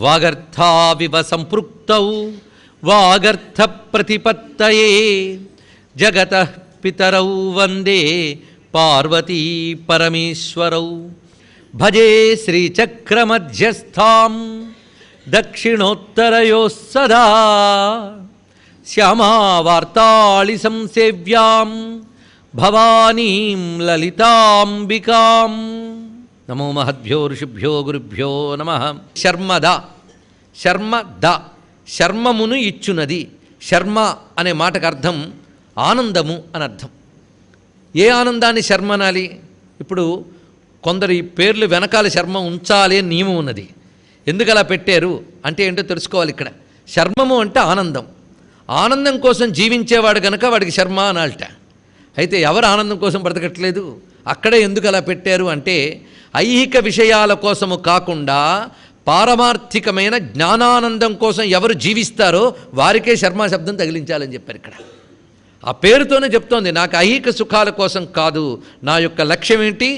వాగర్థావివ సంపృక్తౌ వాగర్థ ప్రతిపత్తయే జగతః పితరౌ వందే పార్వతీ పరమేశ్వరౌ భజే శ్రీచక్రమధ్యస్థాం దక్షిణోత్తరయోః సదా శ్యామావార్తాళి సంసేవ్యాం భవానీం లలితాంబికాం. నమో మహద్భ్యో ఋషిభ్యో గురుభ్యో నమః. శర్మద శర్మద శర్మమును ఇచ్చునది. శర్మ అనే మాటకు అర్థం ఆనందము అని అర్థం. ఏ ఆనందాన్ని శర్మ అనాలి? ఇప్పుడు కొందరు ఈ పేర్లు వెనకాల శర్మ ఉంచాలి అని నియమం ఉన్నది. ఎందుకు అలా పెట్టారు అంటే ఏంటో తెలుసుకోవాలి. ఇక్కడ శర్మము అంటే ఆనందం. ఆనందం కోసం జీవించేవాడు కనుక వాడికి శర్మ అనాలట. అయితే ఎవరు ఆనందం కోసం బ్రతకట్లేదు? అక్కడే ఎందుకు అలా పెట్టారు అంటే ఐహిక విషయాల కోసము కాకుండా పారమార్థికమైన జ్ఞానానందం కోసం ఎవరు జీవిస్తారో వారికే శర్మ శబ్దం తగిలించాలని చెప్పారు. ఇక్కడ ఆ పేరుతోనే చెప్తోంది, నాకు ఐహిక సుఖాల కోసం కాదు, నా యొక్క లక్ష్యం ఏంటి?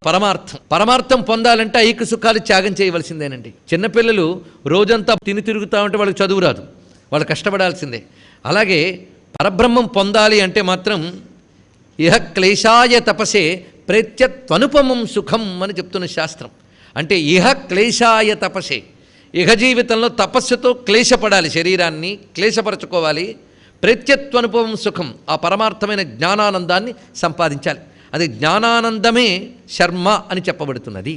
పరమార్థం. పరమార్థం పొందాలంటే ఐహిక సుఖాలు త్యాగం చేయవలసిందేనండి. చిన్నపిల్లలు రోజంతా తిరుగుతూ ఉంటే వాళ్ళకి చదువు రాదు, వాళ్ళు కష్టపడాల్సిందే. అలాగే పరబ్రహ్మం పొందాలి అంటే మాత్రం ఇహ క్లేశాయ తపసే ప్రేత్యత్వనుపమం సుఖం అని చెప్తున్న శాస్త్రం. అంటే ఇహ క్లేశాయ తపసే, ఇహ జీవితంలో తపస్సుతో క్లేశపడాలి, శరీరాన్ని క్లేశపరచుకోవాలి. ప్రేత్యత్వనుపమం సుఖం, ఆ పరమార్థమైన జ్ఞానానందాన్ని సంపాదించాలి. అది జ్ఞానానందమే శర్మ అని చెప్పబడుతున్నది.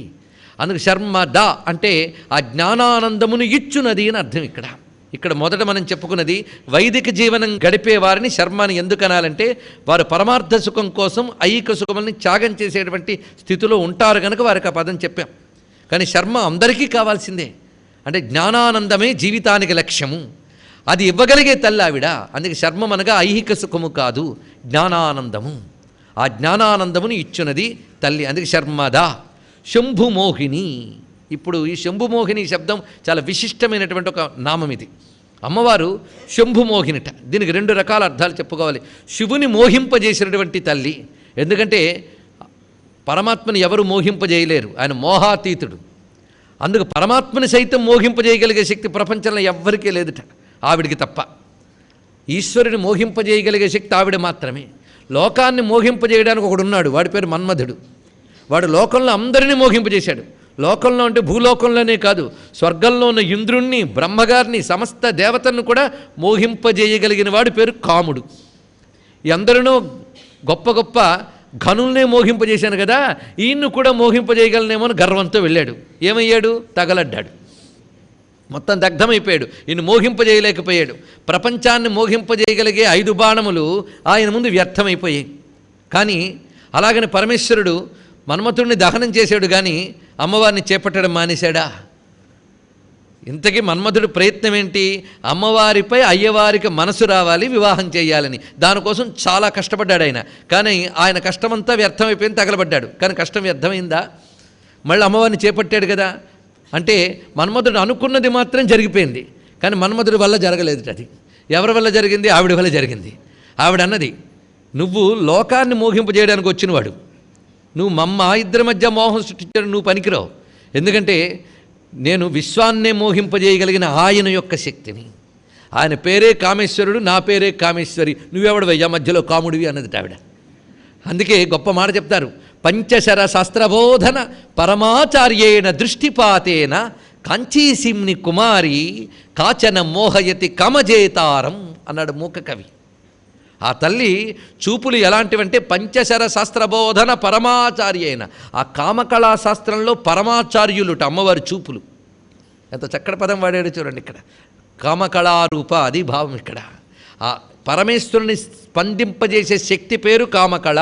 అందుకు శర్మద అంటే ఆ జ్ఞానానందమును ఇచ్చునది అని అర్థం. ఇక్కడ మొదట మనం చెప్పుకున్నది వైదిక జీవనం గడిపే వారిని శర్మ అని ఎందుకు అనాలంటే వారు పరమార్థ సుఖం కోసం ఐహిక సుఖముల్ని త్యాగం చేసేటువంటి స్థితిలో ఉంటారు కనుక వారికి ఆ పదం చెప్పాం. కానీ శర్మ అందరికీ కావాల్సిందే. అంటే జ్ఞానానందమే జీవితానికి లక్ష్యము, అది ఇవ్వగలిగే తల్లి ఆవిడ. అందుకే శర్మం అనగా ఐహిక సుఖము కాదు, జ్ఞానానందము. ఆ జ్ఞానానందమును ఇచ్చున్నది తల్లి, అందుకే శర్మదా. శంభుమోహిని. ఇప్పుడు ఈ శంభుమోహిని శబ్దం చాలా విశిష్టమైనటువంటి ఒక నామం. ఇది అమ్మవారు శంభుమోహినిట. దీనికి రెండు రకాల అర్థాలు చెప్పుకోవాలి. శివుని మోహింపజేసినటువంటి తల్లి, ఎందుకంటే పరమాత్మని ఎవరు మోహింపజేయలేరు, ఆయన మోహాతీతుడు. అందుకు పరమాత్మని సైతం మోహింపజేయగలిగే శక్తి ప్రపంచంలో ఎవ్వరికీ లేదుట, ఆవిడికి తప్ప. ఈశ్వరుని మోహింపజేయగలిగే శక్తి ఆవిడ మాత్రమే. లోకాన్ని మోహింపజేయడానికి ఒకడున్నాడు, వాడి పేరు మన్మధుడు. వాడు లోకంలో అందరినీ మోహింపజేశాడు. లోకంలో అంటే భూలోకంలోనే కాదు, స్వర్గంలో ఉన్న ఇంద్రుణ్ణి, బ్రహ్మగారిని, సమస్త దేవతలను కూడా మోహింపజేయగలిగిన వాడి పేరు కాముడు. ఈ అందరినో గొప్ప గొప్ప ఘనుల్నే మోహింపజేశాను కదా, ఈయన్ను కూడా మోహింపజేయగలనేమో అని గర్వంతో వెళ్ళాడు. ఏమయ్యాడు? తగలడ్డాడు, మొత్తం దగ్ధమైపోయాడు. ఈయన మోహింపజేయలేకపోయాడు. ప్రపంచాన్ని మోహింపజేయగలిగే 5 బాణములు ఆయన ముందు వ్యర్థమైపోయాయి. కానీ అలాగని పరమేశ్వరుడు మన్మథుడిని దహనం చేశాడు, కానీ అమ్మవారిని చేపట్టడం మానేశాడా? ఇంతకీ మన్మథుడి ప్రయత్నం ఏంటి? అమ్మవారిపై అయ్యవారికి మనసు రావాలి, వివాహం చేయాలని. దానికోసం చాలా కష్టపడ్డాడు ఆయన. కానీ ఆయన కష్టమంతా వ్యర్థమైపోయింది, తగలబడ్డాడు. కానీ కష్టం వ్యర్థమైందా? మళ్ళీ అమ్మవారిని చేపట్టాడు కదా. అంటే మన్మథుడు అనుకున్నది మాత్రం జరిగిపోయింది, కానీ మన్మథుడి వల్ల జరగలేదు. అది ఎవరి వల్ల జరిగింది? ఆవిడ వల్ల జరిగింది. ఆవిడ అన్నది, నువ్వు లోకాన్ని మోహింపజేయడానికి వచ్చినవాడు, నువ్వు ఇద్దరి మధ్య మోహం సృష్టించాడు, నువ్వు పనికిరావు. ఎందుకంటే నేను విశ్వాన్నే మోహింపజేయగలిగిన ఆయన యొక్క శక్తిని. ఆయన పేరే కామేశ్వరుడు, నా పేరే కామేశ్వరి, నువ్వెవడవయ్యా మధ్యలో కాముడివి అన్నది ఆవిడ. అందుకే గొప్ప మాట చెప్తారు, పంచశర శాస్త్రబోధన పరమాచార్యేణ దృష్టిపాతేన కాంచీసిమ్ని కుమారి కాచన మోహయతి కమజేతారం అన్నాడు మూక కవి. ఆ తల్లి చూపులు ఎలాంటివంటే పంచశర శాస్త్రబోధన పరమాచార్యైన, ఆ కామకళా శాస్త్రంలో పరమాచార్యులుట అమ్మవారి చూపులు. ఎంత చక్కటి పదం వాడాడు చూడండి ఇక్కడ. కామకళారూప, అది భావం ఇక్కడ. ఆ పరమేశ్వరుని స్పందింపజేసే శక్తి పేరు కామకళ.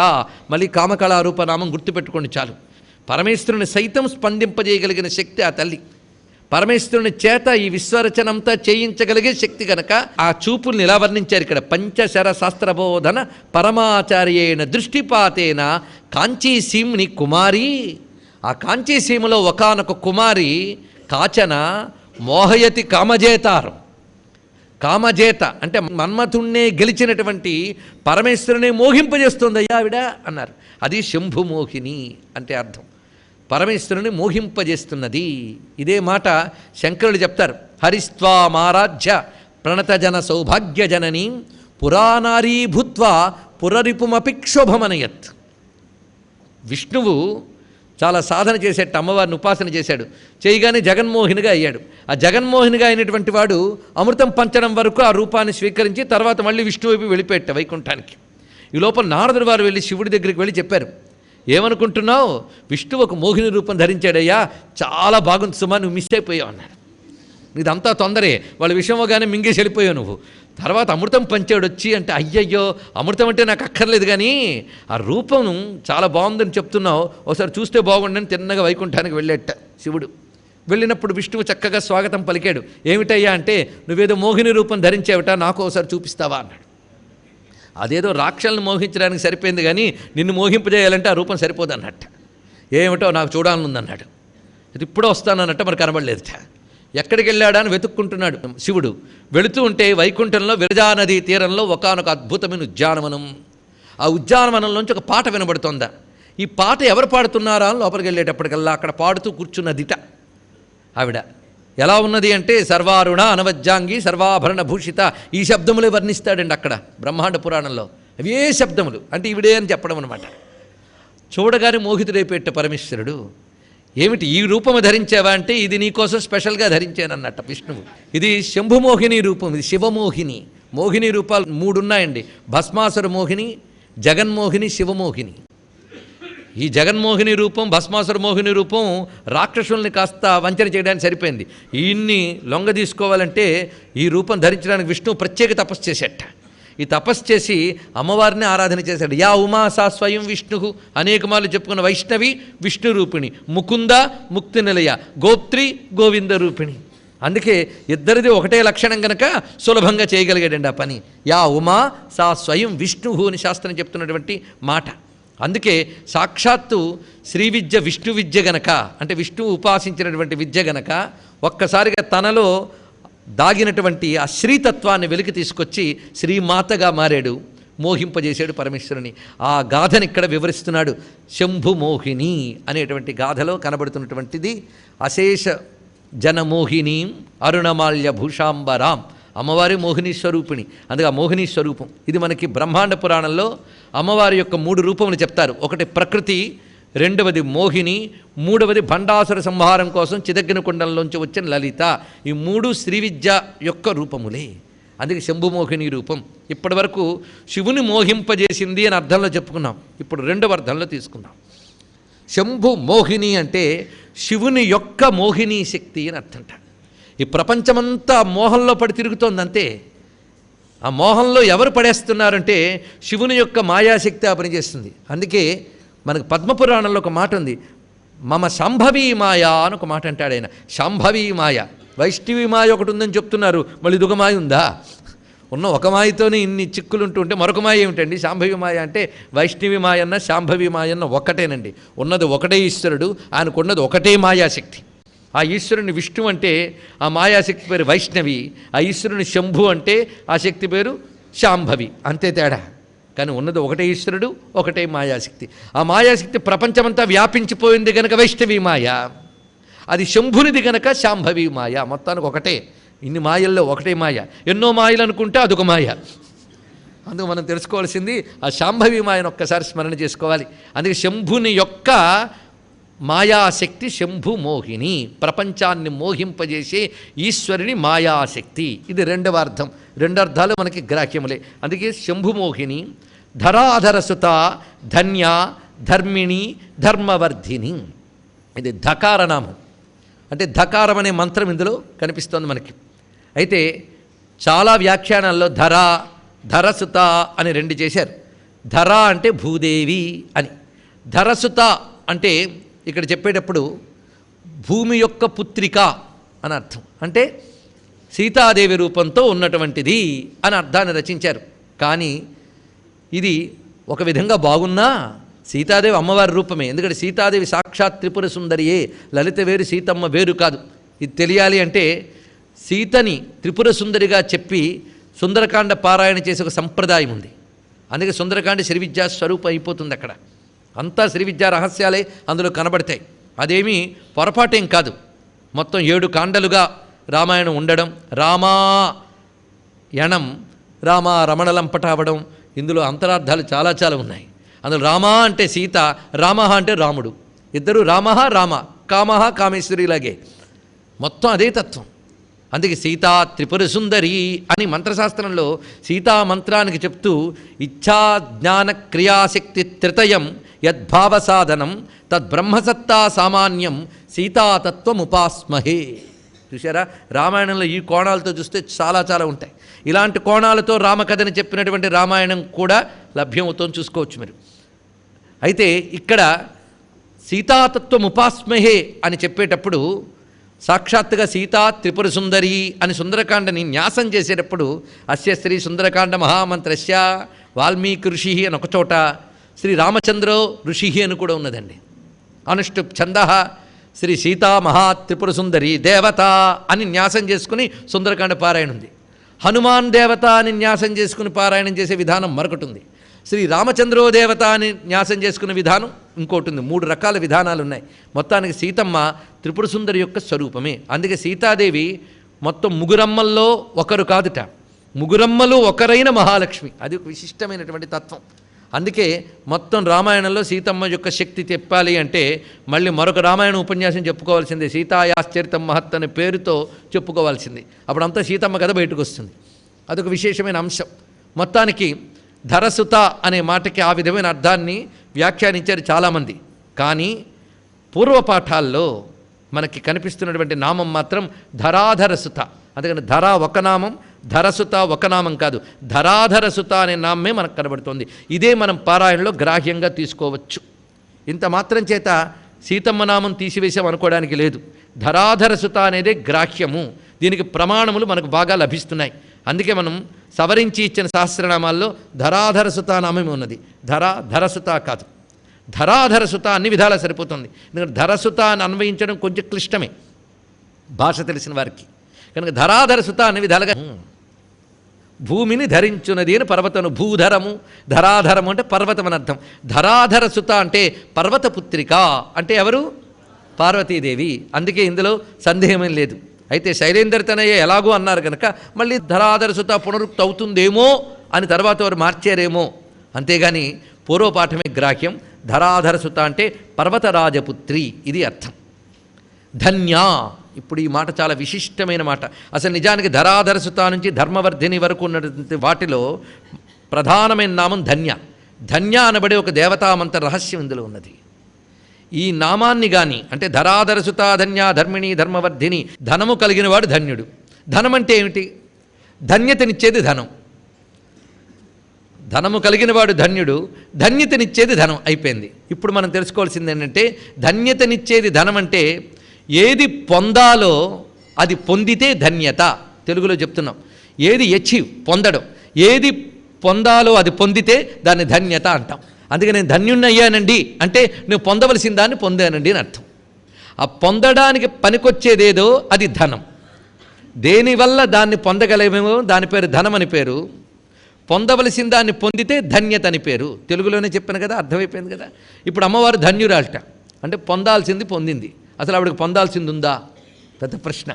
మళ్ళీ కామకళారూప నామం గుర్తుపెట్టుకోండి చాలు. పరమేశ్వరుని సైతం స్పందింపజేయగలిగిన శక్తి ఆ తల్లి. పరమేశ్వరుని చేత ఈ విశ్వరచనంతా చేయించగలిగే శక్తి కనుక ఆ చూపుల్ని ఎలా వర్ణించారు ఇక్కడ? పంచశర శాస్త్రబోధన పరమాచార్యేణ దృష్టిపాతేన కాంచీసీమ్ని కుమారి. ఆ కాంచీసీమలో ఒకానొక కుమారి కాచన మోహయతి కామజేతారం. కామజేత అంటే మన్మథుణ్ణే గెలిచినటువంటి పరమేశ్వరునే మోహింపజేస్తుంది అయ్యా ఆవిడ అన్నారు. అది శంభుమోహిని అంటే అర్థం. పరమేశ్వరుని మోహింపజేస్తున్నది. ఇదే మాట శంకరులు చెప్తారు. హరిస్త్వామారాధ్య ప్రణతజన సౌభాగ్యజననీ పురాణారీ భూత్వా పురరిపుమపి క్షోభమనయత్. విష్ణువు చాలా సాధన చేసేట అమ్మవారిని ఉపాసన చేశాడు. చేయగానే జగన్మోహినిగా అయ్యాడు. ఆ జగన్మోహినిగా అయినటువంటి వాడు అమృతం పంచడం వరకు ఆ రూపాన్ని స్వీకరించి తర్వాత మళ్ళీ విష్ణువు వైపు వెళ్ళిపోయాట వైకుంఠానికి. ఈ లోపల నారదుడు వారు వెళ్ళి శివుడి దగ్గరికి వెళ్ళి చెప్పారు, ఏమనుకుంటున్నావు, విష్ణువు ఒక మోహిని రూపం ధరించాడయ్యా, చాలా బాగుంది సుమా, నువ్వు మిస్ అయిపోయావు అన్నాడు. ఇదంతా తొందరే, వాళ్ళ విషయంగానే మింగేసి వెళ్ళిపోయావు నువ్వు. తర్వాత అమృతం పంచాడు వచ్చి అంటే, అయ్యయ్యో అమృతం అంటే నాకు అక్కర్లేదు, కానీ ఆ రూపం చాలా బాగుందని చెప్తున్నావు, ఒకసారి చూస్తే బాగుండని తిన్నగా వైకుంఠానికి వెళ్ళేట శివుడు. వెళ్ళినప్పుడు విష్ణువు చక్కగా స్వాగతం పలికాడు. ఏమిటయ్యా అంటే, నువ్వేదో మోహిని రూపం ధరించావుట, నాకు ఒకసారి చూపిస్తావా అన్నాడు. అదేదో రాక్షలను మోహించడానికి సరిపోయింది, కానీ నిన్ను మోహింపజేయాలంటే ఆ రూపం సరిపోదు అన్నట్ట. ఏమిటో నాకు చూడాలనుందన్నాడు. ఇది ఇప్పుడు వస్తానన్నట్ట, మరి కనబడలేదుట. ఎక్కడికి వెళ్ళాడా అని వెతుక్కుంటున్నాడు శివుడు. వెళుతూ ఉంటే వైకుంఠంలో విరజానదీ తీరంలో ఒకానొక అద్భుతమైన ఉద్యానవనం. ఆ ఉద్యానవనంలోంచి ఒక పాట వినబడుతోందా. ఈ పాట ఎవరు పాడుతున్నారా అని లోపలికి వెళ్ళేటప్పటికల్లా అక్కడ పాడుతూ కూర్చున్నదిట ఆవిడ. ఎలా ఉన్నది అంటే, సర్వారుణ అనవజ్జాంగి సర్వాభరణ భూషిత, ఈ శబ్దములే వర్ణిస్తాడండి అక్కడ బ్రహ్మాండ పురాణంలో. అవే శబ్దములు అంటే ఈవిడే అని చెప్పడం అనమాట. చూడగానే మోహితుడైపోయేట పరమేశ్వరుడు. ఏమిటి ఈ రూపము ధరించావా అంటే, ఇది నీకోసం స్పెషల్గా ధరించానన్నట్ట విష్ణువు. ఇది శంభుమోహిని రూపం, ఇది శివమోహిని. మోహిని రూపాలు 3 ఉన్నాయండి. భస్మాసుర మోహిని, జగన్మోహిని, శివమోహిని. ఈ జగన్మోహిని రూపం, భస్మాసుర మోహిని రూపం రాక్షసుల్ని కాస్త వంచన చేయడానికి సరిపోయింది. ఈయన్ని లొంగ తీసుకోవాలంటే ఈ రూపం ధరించడానికి విష్ణువు ప్రత్యేక తపస్సు చేసేట. ఈ తపస్సు చేసి అమ్మవారిని ఆరాధన చేశాడు. యా ఉమా సా స్వయం విష్ణు, అనేక మార్లు చెప్పుకున్న వైష్ణవి విష్ణు రూపిణి, ముకుంద ముక్తి నిలయ, గోప్త్రి గోవింద రూపిణి. అందుకే ఇద్దరిది ఒకటే లక్షణం కనుక సులభంగా చేయగలిగాడండి ఆ పని. యా ఉమా సా స్వయం విష్ణు అని శాస్త్రం చెప్తున్నటువంటి మాట. అందుకే సాక్షాత్తు శ్రీ విద్య విష్ణు విద్య గనక, అంటే విష్ణువు ఉపాసించినటువంటి విద్య గనక ఒక్కసారిగా తనలో దాగినటువంటి ఆ శ్రీతత్వాన్ని వెలికి తీసుకొచ్చి శ్రీమాతగా మారాడు, మోహింపజేశాడు పరమేశ్వరుని. ఆ గాథని ఇక్కడ వివరిస్తున్నాడు. శంభుమోహిని అనేటువంటి గాథలో కనబడుతున్నటువంటిది అశేష జనమోహినీం అరుణమాల్య భూషాంబరాం. అమ్మవారి మోహిని స్వరూపిణి. అందుకే ఆ మోహిని స్వరూపం ఇది మనకి బ్రహ్మాండ పురాణంలో అమ్మవారి యొక్క 3 రూపములు చెప్తారు. ఒకటి ప్రకృతి, రెండవది మోహిని, మూడవది భండాసుర సంహారం కోసం చిదగ్గిన కుండంలోంచి వచ్చిన లలిత. ఈ 3 శ్రీ విద్య యొక్క రూపములే. అందుకే శంభుమోహిని రూపం. ఇప్పటి వరకు శివుని మోహింపజేసింది అని అర్థంలో చెప్పుకున్నాం. ఇప్పుడు రెండవ అర్థంలో తీసుకున్నాం. శంభు మోహిని అంటే శివుని యొక్క మోహిని శక్తి అని అర్థంట. ఈ ప్రపంచమంతా మోహంలో పడి తిరుగుతోంది అంతే. ఆ మోహంలో ఎవరు పడేస్తున్నారంటే శివుని యొక్క మాయాశక్తి ఆ పనిచేస్తుంది. అందుకే మనకు పద్మపురాణంలో ఒక మాట ఉంది, మమ శాంభవీ మాయ అని ఒక మాట అంటాడు ఆయన. శాంభవీ మాయ, వైష్ణవి మాయ ఒకటి ఉందని చెప్తున్నారు, మళ్ళీ ఇదొక మాయ ఉందా? ఉన్న ఒక మాయతోనే ఇన్ని చిక్కులు ఉంటుంటే మరొక మాయ ఏమిటండి? శాంభవి మాయ అంటే వైష్ణవి మాయ అన్న శాంభవి మాయ అన్న ఒక్కటేనండి. ఉన్నది ఒకటే ఈశ్వరుడు, ఆయనకున్నది ఒకటే మాయాశక్తి. ఆ ఈశ్వరుని విష్ణు అంటే ఆ మాయాశక్తి పేరు వైష్ణవి, ఆ ఈశ్వరుని శంభు అంటే ఆ శక్తి పేరు శాంభవి, అంతే తేడా. కానీ ఉన్నది ఒకటే ఈశ్వరుడు, ఒకటే మాయాశక్తి. ఆ మాయాశక్తి ప్రపంచమంతా వ్యాపించిపోయింది గనక వైష్ణవి మాయ, అది శంభునిది గనక శాంభవి మాయ. మొత్తానికి ఒకటే. ఇన్ని మాయల్లో ఒకటే మాయ. ఎన్నో మాయలు అనుకుంటే అదొక మాయ. అందుకు మనం తెలుసుకోవాల్సింది ఆ శాంభవి మాయను ఒక్కసారి స్మరణ చేసుకోవాలి. అందుకే శంభుని యొక్క మాయాశక్తి శంభుమోహిని, ప్రపంచాన్ని మోహింపజేసే ఈశ్వరుని మాయాశక్తి. ఇది రెండవ అర్థం. 2 అర్థాలు మనకి గ్రాహ్యములే. అందుకే శంభుమోహిని, ధరాధరసుత, ధన్య, ధర్మిణి, ధర్మవర్ధిని. ఇది ధకారనామం. అంటే ధకారం అనే మంత్రం ఇందులో కనిపిస్తోంది మనకి. అయితే చాలా వ్యాఖ్యానాల్లో ధర, ధరసుత అని 2 చేశారు. ధర అంటే భూదేవి అని, ధరసుత అంటే ఇక్కడ చెప్పేటప్పుడు భూమి యొక్క పుత్రిక అని అర్థం. అంటే సీతాదేవి రూపంతో ఉన్నటువంటిది అని అర్థాన్ని రచించారు. కానీ ఇది ఒక విధంగా బాగున్నా సీతాదేవి అమ్మవారి రూపమే. ఎందుకంటే సీతాదేవి సాక్షాత్ త్రిపుర సుందరియే, లలిత వేరు సీతమ్మ వేరు కాదు. ఇది తెలియాలి అంటే సీతని త్రిపుర సుందరిగా చెప్పి సుందరకాండ పారాయణ చేసే ఒక సంప్రదాయం ఉంది. అందుకే సుందరకాండ శ్రీ విద్యా స్వరూపం అయిపోతుంది. అక్కడ అంతా శ్రీ విద్యా రహస్యాలే అందులో కనబడతాయి. అదేమీ పొరపాటేం కాదు. మొత్తం 7 కాండలుగా రామాయణం ఉండడం, రామాయణం రామ రమణలంపట అవ్వడం, ఇందులో అంతరార్థాలు చాలా చాలా ఉన్నాయి. అందులో రామ అంటే సీత, రామ అంటే రాముడు, ఇద్దరు రామ రామ, కామ కామేశ్వరిలాగే మొత్తం అదే తత్వం. అందుకే సీతా త్రిపుర సుందరి అని మంత్రశాస్త్రంలో సీతా మంత్రానికి చెప్తూ ఇచ్ఛా జ్ఞాన క్రియాశక్తి త్రితయం యద్భావ సాధనం తద్బ్రహ్మసత్తా సామాన్యం సీతాతత్వముపాస్మహే. చూసారా, రామాయణంలో ఈ కోణాలతో చూస్తే చాలా చాలా ఉంటాయి. ఇలాంటి కోణాలతో రామకథని చెప్పినటువంటి రామాయణం కూడా లభ్యమవుతుందని చూసుకోవచ్చు మీరు. అయితే ఇక్కడ సీతాతత్వముపాస్మహే అని చెప్పేటప్పుడు సాక్షాత్తుగా సీతా త్రిపుర సుందరి అని సుందరకాండని న్యాసం చేసేటప్పుడు అస్య శ్రీ సుందరకాండ మహామంత్రస్య వాల్మీకి ఋషి అని ఒకచోట, శ్రీ రామచంద్రో ఋషి అని కూడా ఉన్నదండి. అనుష్టుప్ ఛంద శ్రీ సీతా మహాత్రిపుర సుందరి దేవత అని న్యాసం చేసుకుని సుందరకాండ పారాయణ ఉంది. హనుమాన్ దేవత అని న్యాసం చేసుకుని పారాయణం చేసే విధానం మరొకటి ఉంది. శ్రీ రామచంద్రో దేవత అని న్యాసం చేసుకునే విధానం ఇంకోటి ఉంది. 3 రకాల విధానాలు ఉన్నాయి. మొత్తానికి సీతమ్మ త్రిపుర సుందరి యొక్క స్వరూపమే. అందుకే సీతాదేవి మొత్తం ముగ్గురమ్మల్లో ఒకరు కాదుట, ముగ్గురమ్మలు ఒకరైన మహాలక్ష్మి. అది ఒక విశిష్టమైనటువంటి తత్వం. అందుకే మొత్తం రామాయణంలో సీతమ్మ యొక్క శక్తి చెప్పాలి అంటే మళ్ళీ మరొక రామాయణ ఉపన్యాసం చెప్పుకోవాల్సిందే. సీతాయాశ్చరితం మహత్ అనే పేరుతో చెప్పుకోవాల్సింది. అప్పుడంతా సీతమ్మ కథ బయటకు వస్తుంది. అదొక విశేషమైన అంశం. మొత్తానికి ధరసుత అనే మాటకి ఆ విధమైన అర్థాన్ని వ్యాఖ్యానించారు చాలామంది. కానీ పూర్వపాఠాల్లో మనకి కనిపిస్తున్నటువంటి నామం మాత్రం ధరాధరసుత. అందుకని ధర ఒక నామం, ధరసుత ఒక నామం కాదు, ధరాధరసుత అనే నామే మనకు కనబడుతోంది. ఇదే మనం పారాయణలో గ్రాహ్యంగా తీసుకోవచ్చు. ఇంత మాత్రం చేత సీతమ్మ నామం తీసివేసాం అనుకోవడానికి లేదు. ధరాధరసుత అనేదే గ్రాహ్యము. దీనికి ప్రమాణములు మనకు బాగా లభిస్తున్నాయి. అందుకే మనం సవరించి ఇచ్చిన సహస్రనామాల్లో ధరాధరసుత నామమే ఉన్నది, ధరసుత కాదు. ధరాధరసుత అన్ని విధాలా సరిపోతుంది. ఎందుకంటే ధరసుత అని అన్వయించడం కొంచెం క్లిష్టమే భాష తెలిసిన వారికి. కనుక ధరాధరసుత అన్ని విధాలుగా భూమిని ధరించున్నది అని పర్వతను భూధరము, ధరాధరము అంటే పర్వతం అని అర్థం. ధరాధరసుత అంటే పర్వతపుత్రిక అంటే ఎవరు? పార్వతీదేవి. అందుకే ఇందులో సందేహమేం లేదు. అయితే శైలేంద్రతనయ్య ఎలాగో అన్నారు కనుక మళ్ళీ ధరాధరసుత పునరుక్తి అవుతుందేమో అని తర్వాత వారు మార్చారేమో. అంతేగాని పూర్వపాఠమే గ్రాహ్యం. ధరాధరసుత అంటే పర్వతరాజపుత్రి, ఇది అర్థం. ధన్య, ఇప్పుడు ఈ మాట చాలా విశిష్టమైన మాట. అసలు నిజానికి ధరాధరసుత నుంచి ధర్మవర్ధిని వరకు ఉన్నటువంటి వాటిలో ప్రధానమైన నామం ధన్య. ధన్య అనబడే ఒక దేవతామంత రహస్యం ఇందులో ఉన్నది. ఈ నామాన్ని కానీ అంటే ధరాధరసుత ధన్య ధర్మిణి ధర్మవర్ధిని, ధనము కలిగిన వాడు ధన్యుడు. ధనం అంటే ఏమిటి? ధన్యతనిచ్చేది ధనం. ధనము కలిగిన వాడు ధన్యుడు, ధన్యతనిచ్చేది ధనం. అయిపోయింది. ఇప్పుడు మనం తెలుసుకోవాల్సింది ఏంటంటే ధన్యతనిచ్చేది ధనం అంటే ఏది పొందాలో అది పొందితే ధన్యత. తెలుగులో చెప్తున్నాం. ఏది అచీవ్ పొందడం, ఏది పొందాలో అది పొందితే దాన్ని ధన్యత అంటాం. అందుకే నేను ధన్యుణ్ణయ్యానండి అంటే నేను పొందవలసిన దాన్ని పొందానండి అని అర్థం. ఆ పొందడానికి పనికొచ్చేదేదో అది ధనం. దేనివల్ల దాన్ని పొందగలేమేమో దాని పేరు ధనం అని పేరు. పొందవలసిన దాన్ని పొందితే ధన్యత అని పేరు. తెలుగులోనే చెప్పాను కదా, అర్థమైపోయింది కదా. ఇప్పుడు అమ్మవారు ధన్యురాలట అంటే పొందాల్సింది పొందింది. అసలు ఆవిడకి పొందాల్సింది ఉందా? పెద్ద ప్రశ్న.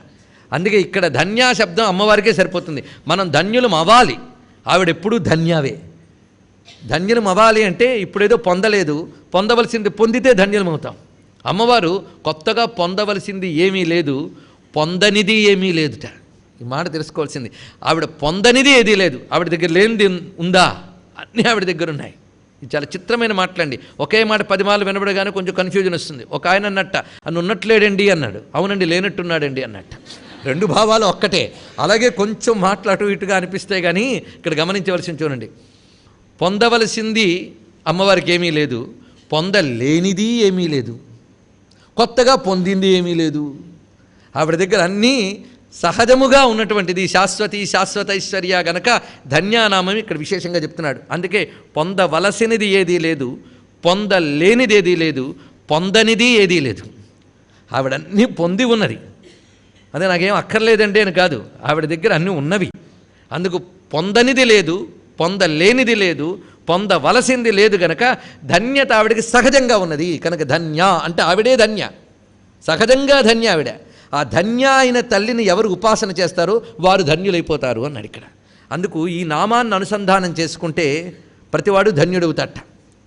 అందుకే ఇక్కడ ధన్య శబ్దం అమ్మవారికే సరిపోతుంది. మనం ధన్యులం అవ్వాలి. ఆవిడెప్పుడూ ధన్యావే. ధన్యులం అవ్వాలి అంటే ఇప్పుడేదో పొందలేదు, పొందవలసింది పొందితే ధన్యులం అవుతాం. అమ్మవారు కొత్తగా పొందవలసింది ఏమీ లేదు, పొందనిది ఏమీ లేదుట. ఈ మాట తెలుసుకోవాల్సింది. ఆవిడ పొందనిది ఏదీ లేదు. ఆవిడ దగ్గర లేనిది ఉందా? అన్నీ ఆవిడ దగ్గర ఉన్నాయి. ఇది చాలా చిత్రమైన మాటలండి. ఒకే మాట 10 మార్లు వినబడగానే కొంచెం కన్ఫ్యూజన్ వస్తుంది. ఒక ఆయన అన్నట్ట అని ఉన్నట్లేడండి అన్నాడు. అవునండి లేనట్టున్నాడండి అన్నట్ట. 2 భావాలు ఒక్కటే. అలాగే కొంచెం మాటలు అటు ఇటుగా అనిపిస్తే కానీ ఇక్కడ గమనించవలసింది చూడండి. పొందవలసింది అమ్మవారికి ఏమీ లేదు, పొందలేనిది ఏమీ లేదు, కొత్తగా పొందింది ఏమీ లేదు. ఆవిడ దగ్గర అన్నీ సహజముగా ఉన్నటువంటిది. శాశ్వతి శాశ్వతైశ్వర్య గనక ధన్యానామం ఇక్కడ విశేషంగా చెప్తున్నాడు. అందుకే పొందవలసినది ఏదీ లేదు, పొందలేనిది ఏదీ లేదు, పొందనిది ఏదీ లేదు. ఆవిడన్నీ పొంది ఉన్నది. అదే నాకేం అక్కర్లేదండి అని కాదు, ఆవిడ దగ్గర అన్నీ ఉన్నవి. అందుకు పొందనిది లేదు, పొందలేనిది లేదు, పొందవలసింది లేదు గనక ధన్యత ఆవిడకి సహజంగా ఉన్నది. కనుక ధన్య అంటే ఆవిడే ధన్య. సహజంగా ధన్య ఆవిడ. ఆ ధన్య అయిన తల్లిని ఎవరు ఉపాసన చేస్తారో వారు ధన్యులైపోతారు అన్నాడు ఇక్కడ. అందుకు ఈ నామాన్ని అనుసంధానం చేసుకుంటే ప్రతివాడు ధన్యుడవుతాట.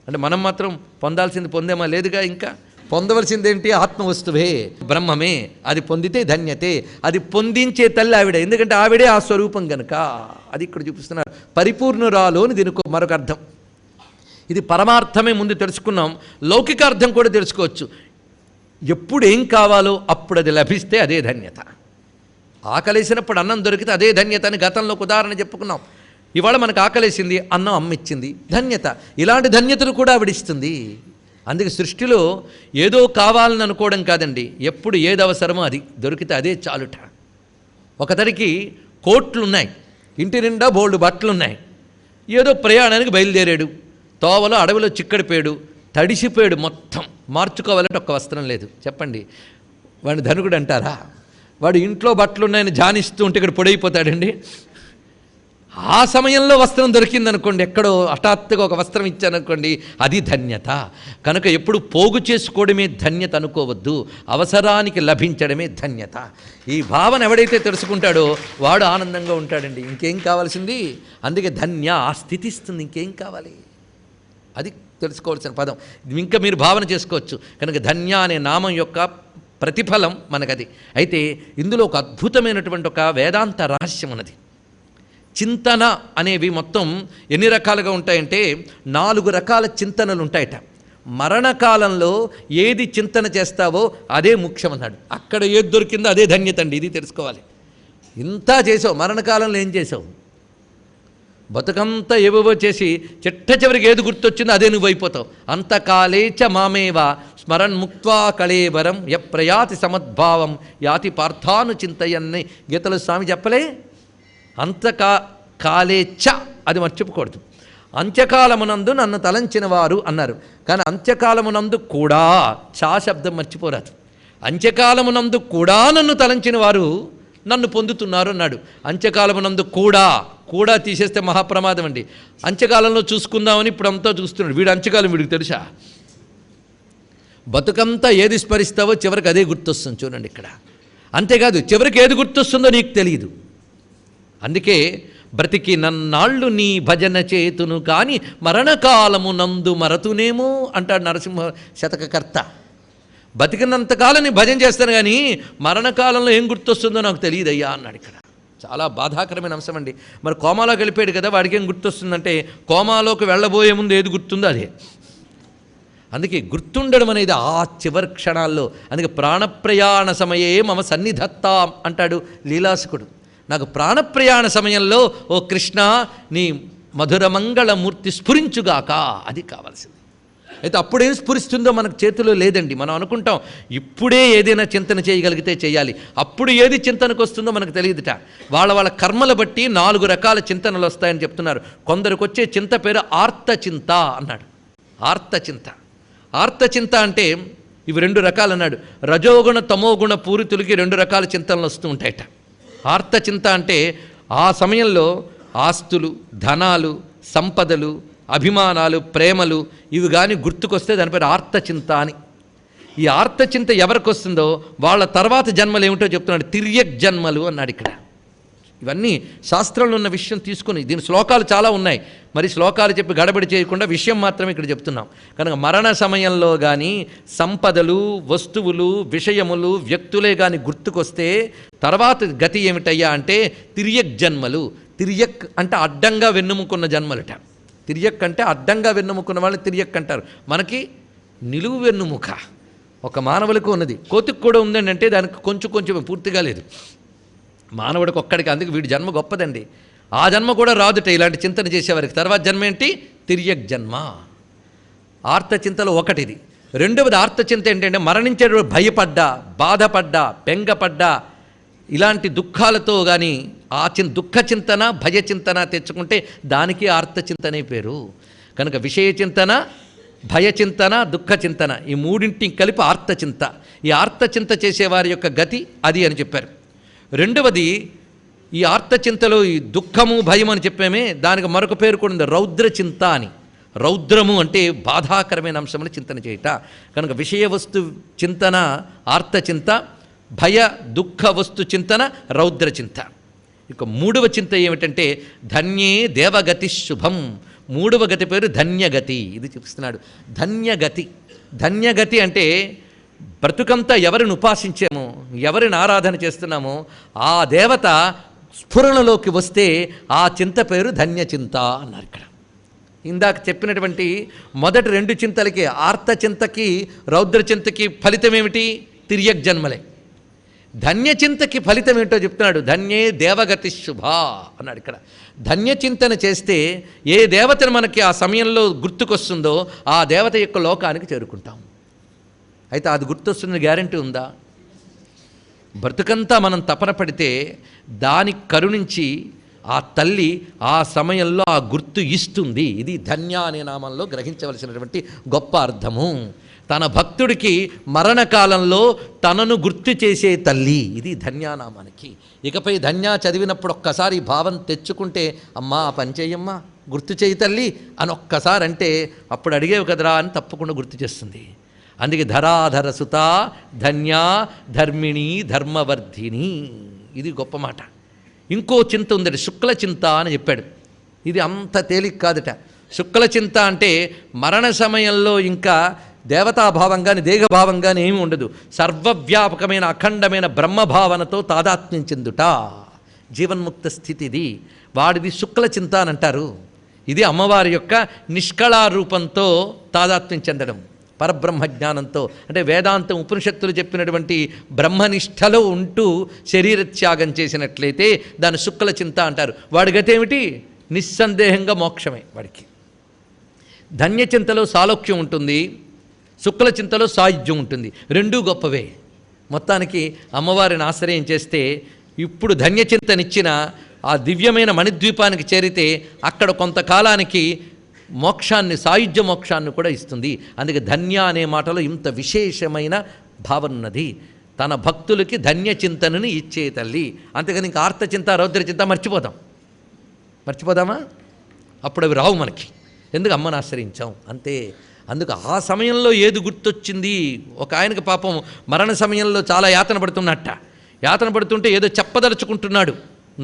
అంటే మనం మాత్రం పొందాల్సింది పొందేమా? లేదుగా. ఇంకా పొందవలసిందేంటి? ఆత్మవస్తువే, బ్రహ్మమే. అది పొందితే ధన్యతే. అది పొందించే తల్లి ఆవిడ, ఎందుకంటే ఆవిడే ఆ స్వరూపం గనుక. అది ఇక్కడ చూపిస్తున్నారు. పరిపూర్ణురాలు అని దీనికి మరొక అర్థం. ఇది పరమార్థమే ముందు తెలుసుకున్నాం, లౌకిక అర్థం కూడా తెలుసుకోవచ్చు. ఎప్పుడు ఏం కావాలో అప్పుడు అది లభిస్తే అదే ధన్యత. ఆకలేసినప్పుడు అన్నం దొరికితే అదే ధన్యత అని గతంలో ఉదాహరణ చెప్పుకున్నాం. ఇవాళ మనకు ఆకలేసింది, అన్నం అమ్మ ఇచ్చింది, ధన్యత. ఇలాంటి ధన్యతను కూడా ఆవిడిస్తుంది. అందుకే సృష్టిలో ఏదో కావాలని అనుకోవడం కాదండి, ఎప్పుడు ఏది అవసరమో అది దొరికితే అదే చాలుట. ఒకతడికి కోట్లున్నాయి, ఇంటి నిండా బోల్డు బట్టలున్నాయి, ఏదో ప్రయాణానికి బయలుదేరాడు, తోవలో అడవిలో చిక్కడిపోయాడు, తడిసిపోయాడు, మొత్తం మార్చుకోవాలంటే ఒక్క వస్త్రం లేదు. చెప్పండి, వాడిని ధనుకుడు అంటారా? వాడు ఇంట్లో బట్టలు ఉన్నాయని ధ్యానిస్తూ ఉంటే ఇక్కడ పొడైపోతాడండి. ఆ సమయంలో వస్త్రం దొరికిందనుకోండి, ఎక్కడో హఠాత్తుగా ఒక వస్త్రం ఇచ్చాననుకోండి, అది ధన్యత. కనుక ఎప్పుడు పోగు చేసుకోవడమే ధన్యత అనుకోవద్దు, అవసరానికి లభించడమే ధన్యత. ఈ భావన ఎవడైతే తెలుసుకుంటాడో వాడు ఆనందంగా ఉంటాడండి. ఇంకేం కావాల్సింది? అందుకే ధన్య ఆ స్థితి ఇస్తుంది. ఇంకేం కావాలి? అది తెలుసుకోవాల్సిన పదం. ఇంకా మీరు భావన చేసుకోవచ్చు. కనుక ధన్య అనే నామం యొక్క ప్రతిఫలం మనకది. అయితే ఇందులో ఒక అద్భుతమైనటువంటి ఒక వేదాంత రహస్యం ఉన్నది. చింతన అనేవి మొత్తం ఎన్ని రకాలుగా ఉంటాయంటే 4 రకాల చింతనలు ఉంటాయట. మరణకాలంలో ఏది చింతన చేస్తావో అదే ముఖ్యమన్నాడు. అక్కడ ఏది దొరికిందో అదే ధన్యత అండి. ఇది తెలుసుకోవాలి. ఇంత చేసావు, మరణకాలంలో ఏం చేసావు? బతుకంతా ఏవేవో చేసి చిట్ట చివరికి ఏది గుర్తొచ్చిందో అదే నువ్వు అయిపోతావు. అంతకాలేచ మామేవా స్మరణ్ ముక్త్వా కళేవరం యప్రయాతి సమద్భావం యాతి పార్థాను చింతయన్ని గీతలో స్వామి చెప్పలే? కాలేచ్చ అది మర్చిపోకూడదు. అంత్యకాలమునందు నన్ను తలంచిన వారు అన్నారు, కానీ అంత్యకాలమునందు కూడా చా శబ్దం మర్చిపోరాదు. అంత్యకాలమునందు కూడా నన్ను తలంచిన వారు నన్ను పొందుతున్నారు అన్నాడు. అంత్యకాలమునందు కూడా తీసేస్తే మహాప్రమాదం అండి. అంత్యకాలంలో చూసుకుందామని ఇప్పుడు అంతా చూస్తున్నాడు. వీడు అంత్యకాలం వీడికి తెలుసా? బతుకంతా ఏది స్మరిస్తావో చివరికి అదే గుర్తొస్తుంది. చూడండి ఇక్కడ. అంతేకాదు, చివరికి ఏది గుర్తొస్తుందో నీకు తెలియదు. అందుకే బ్రతికి నన్నాళ్ళు నీ భజన చేతును కానీ మరణకాలము నందు మరతునేమో అంటాడు నరసింహ శతకకర్త. బతికినంతకాలం నీ భజన చేస్తాను కానీ మరణకాలంలో ఏం గుర్తొస్తుందో నాకు తెలియదయ్యా అన్నాడు ఇక్కడ. చాలా బాధాకరమైన అంశం అండి. మరి కోమాలోకి వెళ్ళిపోయాడు కదా, వాడికి ఏం గుర్తొస్తుందంటే కోమాలోకి వెళ్ళబోయే ముందు ఏది గుర్తుందో అదే. అందుకే గుర్తుండడం అనేది ఆ చివరి క్షణాల్లో. అందుకే ప్రాణప్రయాణ సమయే మమ సన్నిధత్తాం అంటాడు లీలాసుకుడు. నాకు ప్రాణప్రయాణ సమయంలో ఓ కృష్ణ నీ మధురమంగళమూర్తి స్ఫురించుగాక, అది కావాల్సింది. అయితే అప్పుడేం స్ఫురిస్తుందో మనకు చేతిలో లేదండి. మనం అనుకుంటాం ఇప్పుడే ఏదైనా చింతన చేయగలిగితే చేయాలి, అప్పుడు ఏది చింతనకు వస్తుందో మనకు తెలియదుట. వాళ్ళ కర్మల బట్టి 4 రకాల చింతనలు వస్తాయని చెప్తున్నారు. కొందరికి వచ్చే చింత పేరు ఆర్తచింత అన్నాడు. ఆర్తచింత అంటే ఇవి 2 రకాలు అన్నాడు. రజోగుణ తమోగుణ పూరితులకి 2 రకాల చింతనలు వస్తూ ఉంటాయట. ఆర్తచింత అంటే ఆ సమయంలో ఆస్తులు, ధనాలు, సంపదలు, అభిమానాలు, ప్రేమలు ఇవి కానీ గుర్తుకొస్తే దాని పేరు ఆర్తచింత అని. ఈ ఆర్తచింత ఎవరికి వస్తుందో వాళ్ళ తర్వాత జన్మలు ఏమిటో చెప్తున్నాడు. తిర్యక్ జన్మలు అన్నాడు ఇక్కడ. ఇవన్నీ శాస్త్రంలో ఉన్న విషయం తీసుకుని, దీని శ్లోకాలు చాలా ఉన్నాయి. మరి శ్లోకాలు చెప్పి గడబడి చేయకుండా విషయం మాత్రమే ఇక్కడ చెప్తున్నాం. కనుక మరణ సమయంలో కానీ సంపదలు, వస్తువులు, విషయములు, వ్యక్తులే కానీ గుర్తుకొస్తే తర్వాత గతి ఏమిటయ్యా అంటే తిర్యక్ జన్మలు. తిర్యక్ అంటే అడ్డంగా వెన్నుముకున్న జన్మలట. తిర్యక్ అంటే అడ్డంగా వెన్నుముకున్న వాళ్ళని తిర్యక్ అంటారు. మనకి నిలువు వెన్నుముక ఒక మానవులకు ఉన్నది, కోతికి కూడా ఉందండి. అంటే దానికి కొంచెం పూర్తిగా లేదు. మానవుడికి ఒక్కడికి. అందుకే వీడి జన్మ గొప్పదండి. ఆ జన్మ కూడా రాదుట ఇలాంటి చింతన చేసేవారికి. తర్వాత జన్మ ఏంటి? తిర్యక్ జన్మ. ఆర్తచింతలో ఒకటిది. రెండవది ఆర్తచింత ఏంటంటే మరణించేటప్పుడు భయపడ్డా, బాధపడ్డా, బెంగపడ్డా ఇలాంటి దుఃఖాలతో కానీ ఆ దుఃఖ చింతన, భయ చింతన తెచ్చుకుంటే దానికి ఆర్తచింతనే పేరు. కనుక విషయ చింతన, భయ చింతన, దుఃఖ చింతన ఈ మూడింటిని కలిపి ఆర్తచింత. ఈ ఆర్తచింత చేసేవారి యొక్క గతి అది అని చెప్పారు. రెండవది ఈ ఆర్తచింతలో ఈ దుఃఖము, భయం అని చెప్పామే, దానికి మరొక పేరు కూడా ఉంది, రౌద్రచింత అని. రౌద్రము అంటే బాధాకరమైన అంశములు చింతన చేయుట. కనుక విషయ వస్తు చింతన ఆర్తచింత, భయ దుఃఖ వస్తు చింతన రౌద్ర చింత. ఇక మూడవ చింత ఏమిటంటే ధన్యే దేవగతి శుభం. మూడవ గతి పేరు ధన్యగతి. ఇది చూపిస్తున్నాడు. ధన్యగతి. ధన్యగతి అంటే బ్రతుకంతా ఎవరిని ఉపాసించామో, ఎవరిని ఆరాధన చేస్తున్నామో ఆ దేవత స్ఫురణలోకి వస్తే ఆ చింత పేరు ధన్యచింత అన్నారు. ఇక్కడ ఇందాక చెప్పినటువంటి మొదటి రెండు చింతలకి, ఆర్తచింతకి రౌద్రచింతకి ఫలితం ఏమిటి? తిర్యక్ జన్మలే. ధన్యచింతకి ఫలితం ఏంటో చెప్తున్నాడు. ధన్యే దేవగతి శుభ అన్నాడు. ఇక్కడ ధన్యచింతన చేస్తే ఏ దేవతను మనకి ఆ సమయంలో గుర్తుకొస్తుందో ఆ దేవత యొక్క లోకానికి చేరుకుంటాం. అయితే అది గుర్తొస్తున్న గ్యారంటీ ఉందా? బ్రతుకంతా మనం తపన పడితే దానికి కరుణించి ఆ తల్లి ఆ సమయంలో ఆ గుర్తు ఇస్తుంది. ఇది ధన్య అనే నామంలో గ్రహించవలసినటువంటి గొప్ప అర్థము. తన భక్తుడికి మరణకాలంలో తనను గుర్తు చేసే తల్లి, ఇది ధన్యానామానికి. ఇకపై ధన్య చదివినప్పుడు ఒక్కసారి ఈ భావం తెచ్చుకుంటే, అమ్మా ఆ పని చేయమ్మా, గుర్తు చేయి తల్లి అని ఒక్కసారి అంటే అప్పుడు అడిగేవి కదరా అని తప్పకుండా గుర్తు చేస్తుంది. అందుకే ధరాధర సుత ధన్యా ధర్మిణి ధర్మవర్ధిని. ఇది గొప్ప మాట. ఇంకో చింత ఉందట, శుక్ల చింత అని చెప్పాడు. ఇది అంత తేలిక కాదట. శుక్ల చింత అంటే మరణ సమయంలో ఇంకా దేవతాభావం కానీ దేహభావం కానీ ఏమీ ఉండదు. సర్వవ్యాపకమైన అఖండమైన బ్రహ్మభావనతో తాదాత్మ్యం చెందుట జీవన్ముక్త స్థితి. ఇది వాడిది శుక్ల చింత అని అంటారు. ఇది అమ్మవారి యొక్క నిష్కళారూపంతో తాదాత్మ్యం చెందడం, పరబ్రహ్మ జ్ఞానంతో. అంటే వేదాంతం ఉపనిషత్తులు చెప్పినటువంటి బ్రహ్మనిష్టలో ఉంటూ శరీరత్యాగం చేసినట్లయితే దాన్ని శుక్ల చింత అంటారు. వాడి గతి ఏమిటి? నిస్సందేహంగా మోక్షమే వాడికి. ధన్యచింతలో సాలోక్యం ఉంటుంది, శుక్ల చింతలో సాయుధ్యం ఉంటుంది. రెండూ గొప్పవే. మొత్తానికి అమ్మవారిని ఆశ్రయం చేస్తే ఇప్పుడు ధన్యచింతనిచ్చిన ఆ దివ్యమైన మణిద్వీపానికి చేరితే అక్కడ కొంతకాలానికి మోక్షాన్ని, సాయుధ్య మోక్షాన్ని కూడా ఇస్తుంది. అందుకే ధన్య అనే మాటలో ఇంత విశేషమైన భావన ఉన్నది. తన భక్తులకి ధన్యచింతనని ఇచ్చే తల్లి. అంతేగాని ఇంకా ఆర్తచింత రౌద్రచింత మర్చిపోదామా? అప్పుడు అవి రావు మనకి. ఎందుకు? అమ్మను ఆశ్రయించాం అంతే. అందుకు ఆ సమయంలో ఏది గుర్తొచ్చింది? ఒక ఆయనకు పాపం మరణ సమయంలో చాలా యాతన పడుతున్నట్ట. యాతన పడుతుంటే ఏదో చెప్పదలుచుకుంటున్నాడు,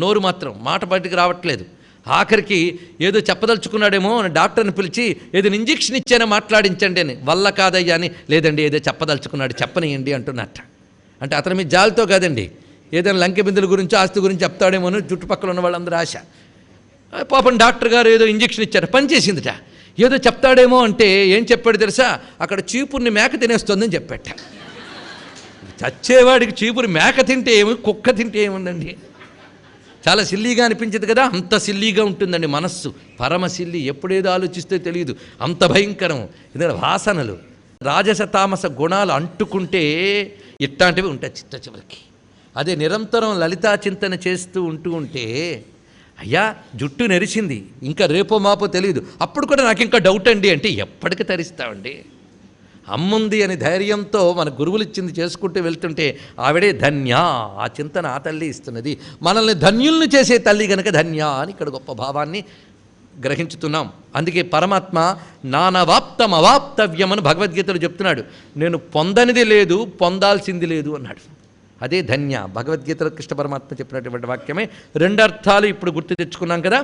నోరు మాత్రం మాట బయటికి రావట్లేదు. ఆఖరికి ఏదో చెప్పదలుచుకున్నాడేమో అని డాక్టర్ని పిలిచి ఏదో ఇంజెక్షన్ ఇచ్చానో మాట్లాడించండి అని. వల్ల కాదయ్యా అని, లేదండి ఏదో చెప్పదలుచుకున్నాడు చెప్పనియండి అంటున్నట్ట. అంటే అతని మీద జాలితో కాదండి, ఏదైనా లంకె బిందుల గురించి ఆస్తి గురించి చెప్తాడేమో అని చుట్టుపక్కల ఉన్న వాళ్ళందరూ ఆశ. పాపం డాక్టర్ గారు ఏదో ఇంజెక్షన్ ఇచ్చారు, పనిచేసిందిట. ఏదో చెప్తాడేమో అంటే ఏం చెప్పాడు తెలుసా? అక్కడ చీపుర్ని మేక తినేస్తుందని చెప్పాట. చచ్చేవాడికి చీపురు మేక తింటే ఏమి, కుక్క తింటే ఏముందండి? చాలా సిల్లీగా అనిపించదు కదా? అంత సిల్లీగా ఉంటుందండి మనస్సు. పరమ సిల్లి. ఎప్పుడేదో ఆలోచిస్తే తెలియదు, అంత భయంకరం. ఎందుకంటే వాసనలు, రాజస తామస గుణాలు అంటుకుంటే ఇట్లాంటివి ఉంటాయి చిట్ట చివరికి. అదే నిరంతరం లలితా చింతన చేస్తూ ఉంటే, అయ్యా జుట్టు నెరిసింది, ఇంకా రేపో మాపో తెలియదు, అప్పుడు కూడా నాకు ఇంకా డౌట్ అండి అంటే ఎప్పటికి తరిస్తామండి? అమ్ముంది అని ధైర్యంతో మన గురువులు ఇచ్చింది చేసుకుంటూ వెళ్తుంటే ఆవిడే ధన్య. ఆ చింతన ఆ తల్లి ఇస్తున్నది. మనల్ని ధన్యుల్ని చేసే తల్లి కనుక ధన్య అని ఇక్కడ గొప్ప భావాన్ని గ్రహించుతున్నాం. అందుకే పరమాత్మ నానవాప్తం అవాప్తవ్యం అని భగవద్గీతలో చెప్తున్నాడు. నేను పొందనిది లేదు, పొందాల్సింది లేదు అన్నాడు. అదే ధన్య. భగవద్గీతలో కృష్ణ పరమాత్మ చెప్పినటువంటి వాక్యమే. రెండు అర్థాలు ఇప్పుడు గుర్తు తెచ్చుకున్నాం కదా.